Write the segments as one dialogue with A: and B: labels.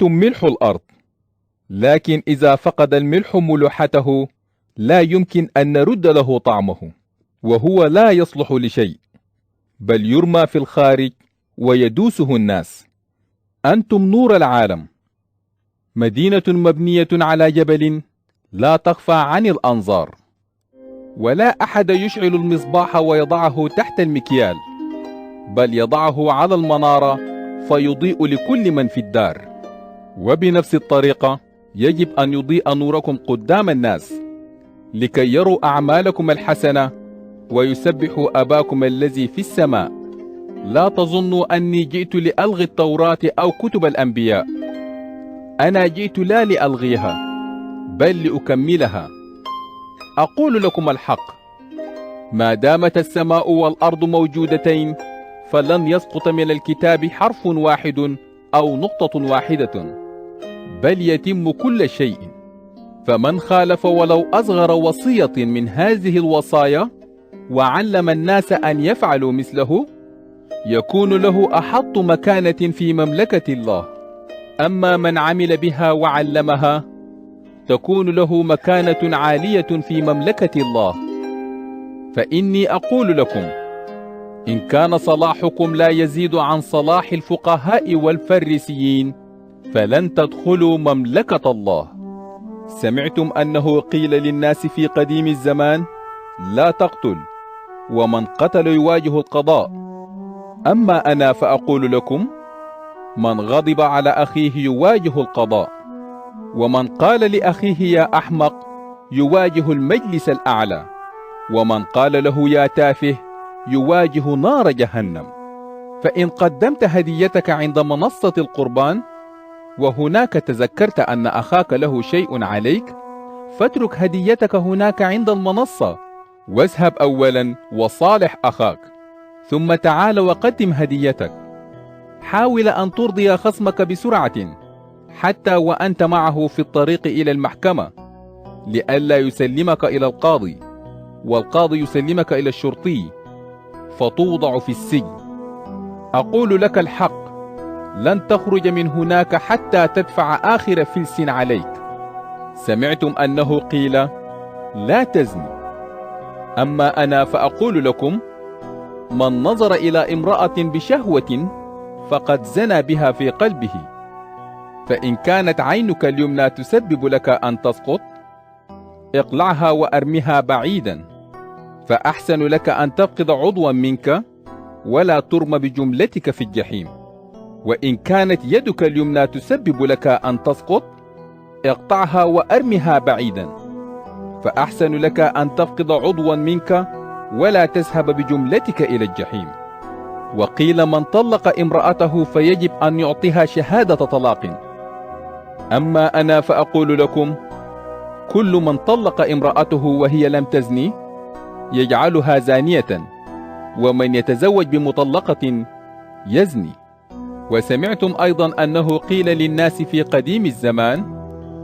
A: أنتم ملح الأرض، لكن إذا فقد الملح ملوحته لا يمكن أن نرد له طعمه، وهو لا يصلح لشيء، بل يرمى في الخارج ويدوسه الناس. أنتم نور العالم، مدينة مبنية على جبل لا تخفى عن الأنظار، ولا أحد يشعل المصباح ويضعه تحت المكيال، بل يضعه على المنارة فيضيء لكل من في الدار. وبنفس الطريقة يجب أن يضيء نوركم قدام الناس، لكي يروا أعمالكم الحسنة ويسبحوا أباكم الذي في السماء. لا تظنوا أني جئت لألغي التوراة أو كتب الأنبياء، أنا جئت لا لألغيها بل لأكملها. أقول لكم الحق، ما دامت السماء والأرض موجودتين فلن يسقط من الكتاب حرف واحد أو نقطة واحدة، بل يتم كل شيء. فمن خالف ولو أصغر وصية من هذه الوصايا وعلم الناس أن يفعلوا مثله يكون له أحط مكانة في مملكة الله. أما من عمل بها وعلمها تكون له مكانة عالية في مملكة الله. فإني أقول لكم، إن كان صلاحكم لا يزيد عن صلاح الفقهاء والفريسيين فلن تدخلوا مملكة الله. سمعتم أنه قيل للناس في قديم الزمان: لا تقتل، ومن قتل يواجه القضاء. أما أنا فأقول لكم، من غضب على أخيه يواجه القضاء، ومن قال لأخيه يا أحمق يواجه المجلس الأعلى، ومن قال له يا تافه يواجه نار جهنم. فإن قدمت هديتك عند منصة القربان وهناك تذكرت أن أخاك له شيء عليك، فاترك هديتك هناك عند المنصة واذهب أولا وصالح أخاك، ثم تعال وقدم هديتك. حاول أن ترضي خصمك بسرعة حتى وأنت معه في الطريق إلى المحكمة، لئلا يسلمك إلى القاضي، والقاضي يسلمك إلى الشرطي فتوضع في السجن. أقول لك الحق، لن تخرج من هناك حتى تدفع آخر فلس عليك. سمعتم أنه قيل: لا تزني. أما أنا فأقول لكم، من نظر إلى امرأة بشهوة فقد زنى بها في قلبه. فإن كانت عينك اليمنى تسبب لك أن تسقط، اقلعها وأرمها بعيدا، فأحسن لك أن تفقد عضوا منك ولا ترمى بجملتك في الجحيم. وإن كانت يدك اليمنى تسبب لك أن تسقط، اقطعها وأرمها بعيدا، فأحسن لك أن تفقد عضوا منك ولا تذهب بجملتك إلى الجحيم. وقيل: من طلق امرأته فيجب أن يعطيها شهادة طلاق. أما أنا فأقول لكم، كل من طلق امرأته وهي لم تزني يجعلها زانية، ومن يتزوج بمطلقة يزني. وسمعتم أيضا أنه قيل للناس في قديم الزمان: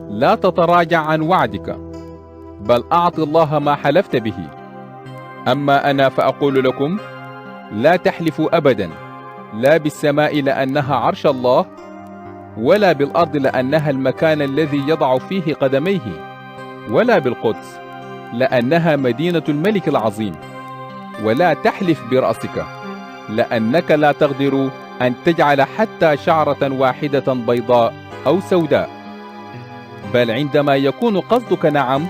A: لا تتراجع عن وعدك، بل أعط الله ما حلفت به. أما أنا فأقول لكم، لا تحلفوا أبدا، لا بالسماء لأنها عرش الله، ولا بالأرض لأنها المكان الذي يضع فيه قدميه، ولا بالقدس لأنها مدينة الملك العظيم. ولا تحلف برأسك، لأنك لا تقدر أن تجعل حتى شعرة واحدة بيضاء أو سوداء، بل عندما يكون قصدك نعم